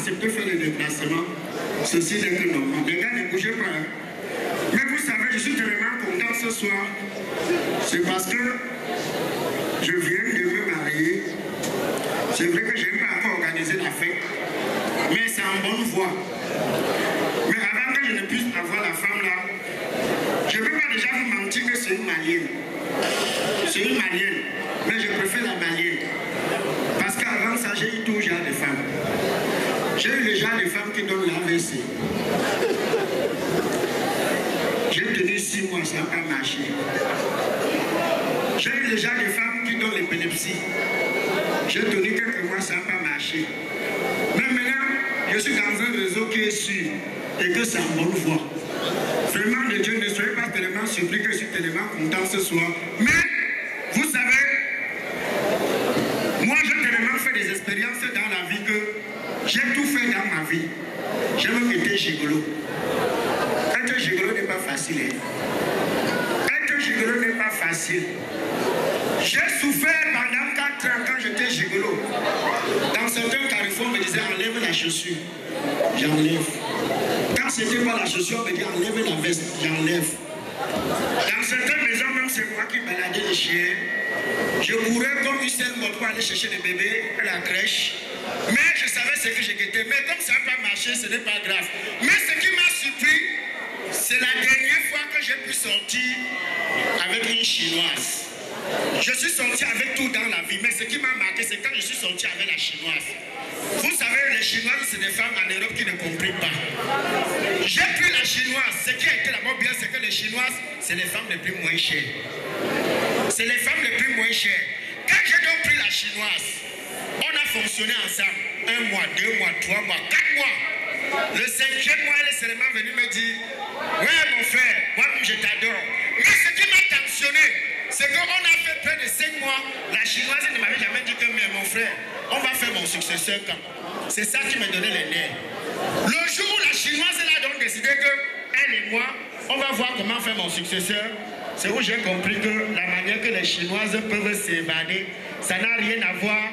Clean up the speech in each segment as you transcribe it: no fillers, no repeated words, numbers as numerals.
accepté de faire le déplacement. Ceci n'est que normal. Les gars, ne bougez pas. Hein. Mais vous savez, je suis tellement content ce soir. C'est parce que je viens de me marier. C'est vrai que je n'ai pas encore organisé la fête. Mais c'est en bonne voie. Mais avant que je ne puisse avoir la femme là, je ne peux pas déjà vous mentir que c'est une malienne. C'est une malienne. Mais je préfère la malienne. Parce qu'avant ça, j'ai eu tout genre de femmes. J'ai eu le genre de femmes qui donnent l'AVC. J'ai tenu 6 mois sans pas marcher. J'ai eu le genre de femmes qui donnent l'épilepsie. J'ai tenu quelques mois sans pas marcher. Mais maintenant, je suis dans un réseau qui est sûr et que c'est en bonne voie. Vraiment de Dieu, ne soyez pas tellement surpris que je suis tellement content ce soir. Mais, vous savez, moi j'ai tellement fait des expériences dans la vie que j'ai tout fait dans ma vie. J'ai même été gigolo. Être gigolo n'est pas facile. Hein? Être gigolo n'est pas facile. J'ai souffert pendant 4 ans quand j'étais gigolo. Dans certains carrefours, on me disait enlève la chaussure. J'enlève. Quand c'était pas la chaussure, on me dit enlève la veste. J'enlève. Dans certaines maisons, même c'est moi qui baladais les chiens. Je courais comme une seule mode pour aller chercher les bébés à la crèche. Mais je savais ce que j'étais. Mais comme ça n'a pas marché, ce n'est pas grave. Mais ce qui m'a surpris, c'est la dernière fois que j'ai pu sortir avec une chinoise. Je suis sorti avec tout dans la vie, mais ce qui m'a marqué, c'est quand je suis sorti avec la chinoise. Vous savez, les chinoises, c'est des femmes en Europe qui ne comprennent pas. J'ai pris la chinoise. Ce qui a été d'abord bien, c'est que les chinoises, c'est les femmes les plus moins chères. C'est les femmes les plus moins chères. Quand j'ai donc pris la chinoise, on a fonctionné ensemble. 1 mois, 2 mois, 3 mois, 4 mois. Le 5e mois, elle est seulement venue me dire ouais, mon frère, moi, je t'adore. Mais ce qui m'a tensionné, c'est qu'on a fait près de 5 mois. La chinoise ne m'avait jamais dit que, mais mon frère, on va faire mon successeur quand. C'est ça qui me donnait les nerfs. Le jour où la chinoise elle a donc décidé que, elle et moi, on va voir comment faire mon successeur, c'est où j'ai compris que la manière que les chinoises peuvent s'évader, ça n'a rien à voir.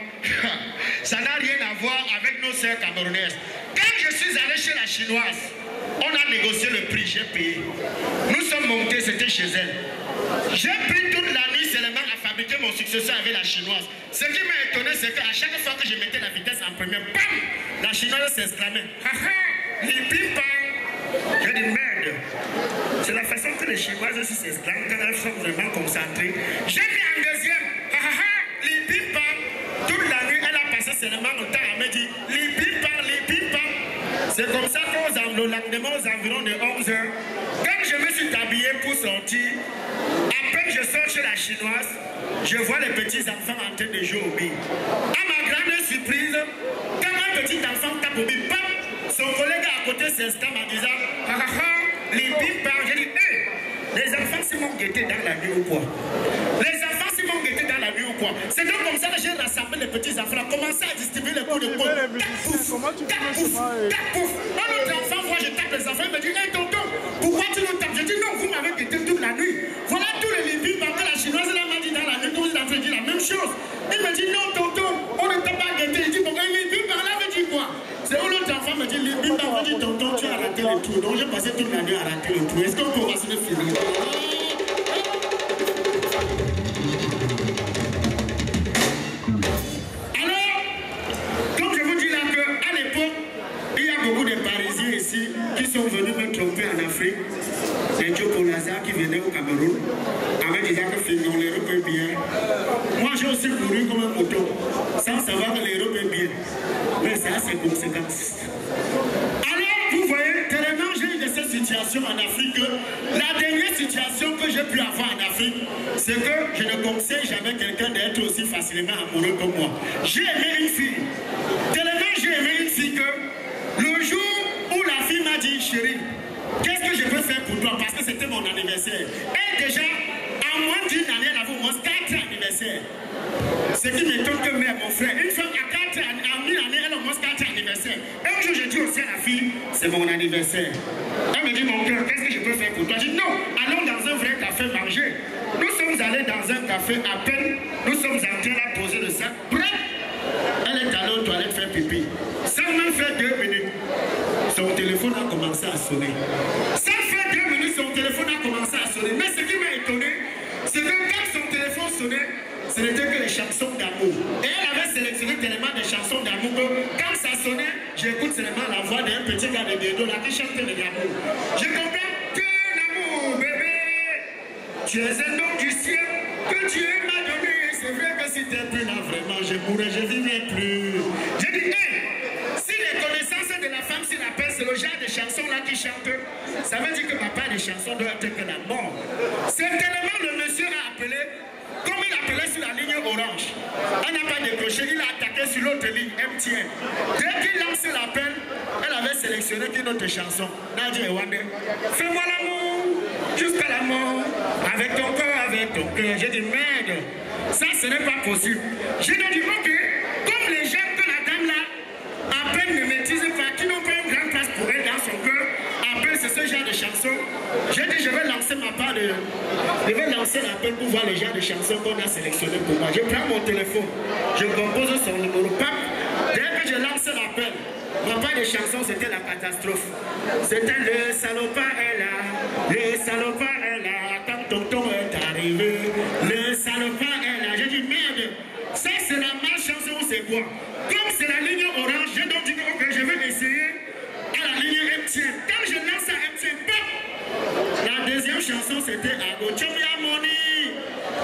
Ça n'a rien à voir avec nos sœurs camerounaises. Quand je suis allé chez la chinoise, on a négocié le prix, j'ai payé. Nous sommes montés, c'était chez elle. J'ai pris toute la nuit seulement à fabriquer mon successeur avec la chinoise. Ce qui m'a étonné, c'est qu'à chaque fois que je mettais la vitesse en première, bam, la chinoise s'exclamait. Haha, les pim-pam. J'ai dit merde. C'est la façon que les chinoises aussi s'exclament quand elles sont vraiment concentrées. J'ai mis en deuxième. Haha, les pim-pam. Toute la nuit, elle a passé seulement le temps à me dire les pim-pam, les pim-pam. C'est comme ça qu'au lendemain, aux environs de 11 h, quand je me suis habillé pour sortir, à peine je sors chez la chinoise, je vois les petits enfants en train de jouer au billes. À ma grande surprise, quand un petit enfant tape au billes, son collègue à côté s'exclame en disant ah ah ah, les billes parlent. J'ai dit hé, les enfants s'y m'ont guetté dans la nuit ou quoi? Les enfants s'y m'ont guetté dans la nuit ou quoi? C'est donc comme ça que j'ai rassemblé les petits enfants, commencé à distribuer les coups de poing. Tac pouf, tac pouf. Un autre enfant voit, je tape les enfants, il me dit hé tonton, pourquoi tu nous tapes? Je dis non, vous m'avez guetté toute la nuit. Voilà tous les billes parce que la chinoise elle m'a dit dans la nuit, tous les enfants disent la même chose. Il me dit non tonton, on ne t'a pas guetté. Il dit pourquoi les billes par là veut dire quoi? C'est où l'autre enfant me dit les billes par là veut dire tonton, tu as raté le trou. Donc j'ai passé toute la nuit à rater le trou. Est-ce qu'on peut passer le film? Qui sont venus me tromper en Afrique, les Djokonaza qui venaient au Cameroun, en me disant que finalement l'Europe est bien. Moi j'ai aussi couru comme un mouton, sans savoir que l'Europe est bien. Mais ça a ses conséquences. Alors, vous voyez, tellement j'ai eu de ces situations en Afrique, la dernière situation que j'ai pu avoir en Afrique, c'est que je ne conseille jamais quelqu'un d'être aussi facilement amoureux que moi. J'ai aimé une fille. Tellement j'ai aimé une fille que le jour où la fille m'a dit, chérie, qu'est-ce que je peux faire pour toi? Parce que c'était mon anniversaire. Et déjà, en moins d'une année, elle avait au moins 4 anniversaires. Ce qui m'étonne que mon frère, une femme à 4 ans, en une année, elle a au moins 4 anniversaires. Et un jour, je dis aussi à la fille, c'est mon anniversaire. Elle me dit, mon cœur, qu'est-ce que je peux faire pour toi? Je dis, non, allons dans un vrai café manger. Nous sommes allés dans un café à peine, nous sommes entrés là poser le sac. Bref, elle est allée aux toilettes faire pipi. Sans même faire 2 minutes. commencé à sonner. Ça fait 2 minutes, son téléphone a commencé à sonner. Mais ce qui m'a étonné, c'est que quand son téléphone sonnait, ce n'était que les chansons d'amour. Et elle avait sélectionné tellement de chansons d'amour que quand ça sonnait, j'écoute seulement la voix d'un petit gars de Dedo là qui chante le d'amour. Je comprends que l'amour, bébé, tu es un don du ciel que Dieu m'a donné. C'est vrai que si t'es plus là, vraiment, je mourrais, je ne vivrais plus. J'ai dit, hey, si les connaissances de la femme s'il appelle, c'est le genre de chansons là qui chante, ça veut dire que papa des chansons doit être que la mort. C'est tellement le monsieur a appelé. Comme il appelait sur la ligne orange, elle n'a pas décroché, il a attaqué sur l'autre ligne, MTN. Dès qu'il lance l'appel, elle avait sélectionné une autre chanson, Nadia Ewande. Fais-moi l'amour, jusqu'à la mort, avec ton corps, avec ton cœur. J'ai dit, merde, ça ce n'est pas possible. J'ai dit, ok, comme les gens que la dame là, à peine ne maîtrisent pas, qui n'ont pas une grande place pour elle dans son cœur, après c'est ce genre de chanson. J'ai dit, je vais lancer ma part de... Je vais lancer l'appel pour voir le genre de chansons qu'on a sélectionné pour moi. Je prends mon téléphone, je compose son numéro. Dès que je lance l'appel, ma part de chansons, c'était la catastrophe. C'était le salopard est là, le salopard est là, quand tonton est arrivé, le salopard est là. J'ai dit, merde, ça c'est la mal chanson, c'est quoi? Comme c'est la ligne orange, j'ai donc dit, ok, je vais essayer à la ligne MTN. Quand je lance à MTN, la deuxième chanson c'était Ago. Chobia Money,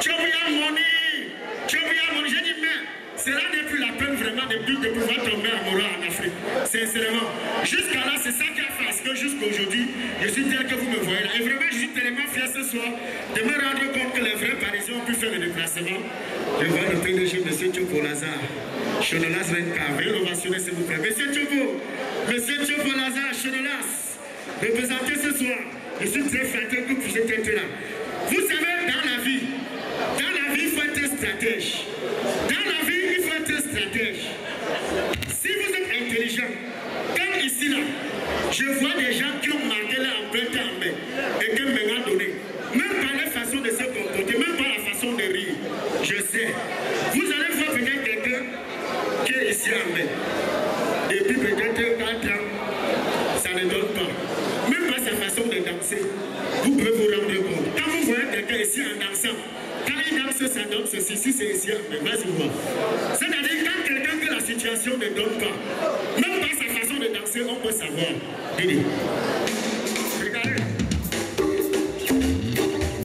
Chobia Money, Chobia Money. J'ai dit, mais cela n'est plus la peine vraiment de pouvoir tomber amoureux en Afrique. Sincèrement. Jusqu'à là, c'est ça qui a fait que jusqu'à aujourd'hui, je suis tel que vous me voyez là. Et vraiment, je suis tellement fier ce soir de me rendre compte que les vrais Parisiens ont pu faire le déplacement. Je vois le PDG, M. Tchopo Lazare. Chonolas Renka, veuillez l'ovationner s'il vous plaît. Monsieur Tchopo Lazare, Chonolas, représentez ce soir. Je suis très flatté que vous êtes là. Vous savez, dans la vie, il faut être stratège. Dans la vie, il faut être stratège. Si vous êtes intelligent, comme ici là, je vois des gens qui ont marqué leur empreinte en main et qui m'ont donné. Même par la façon de se comporter, même par la façon de rire. Je sais. Vous allez voir peut-être quelqu'un qui est ici en main. Et puis peut-être 4 ans, ça ne donne pas. Même pas sa façon de danser, vous pouvez vous rendre compte. Quand vous voyez quelqu'un ici en dansant, quand il danse, ça donne ceci, si c'est ici, mais vas-y voir. C'est-à-dire quand quelqu'un que la situation ne donne pas, même pas sa façon de danser, on peut savoir. Didi.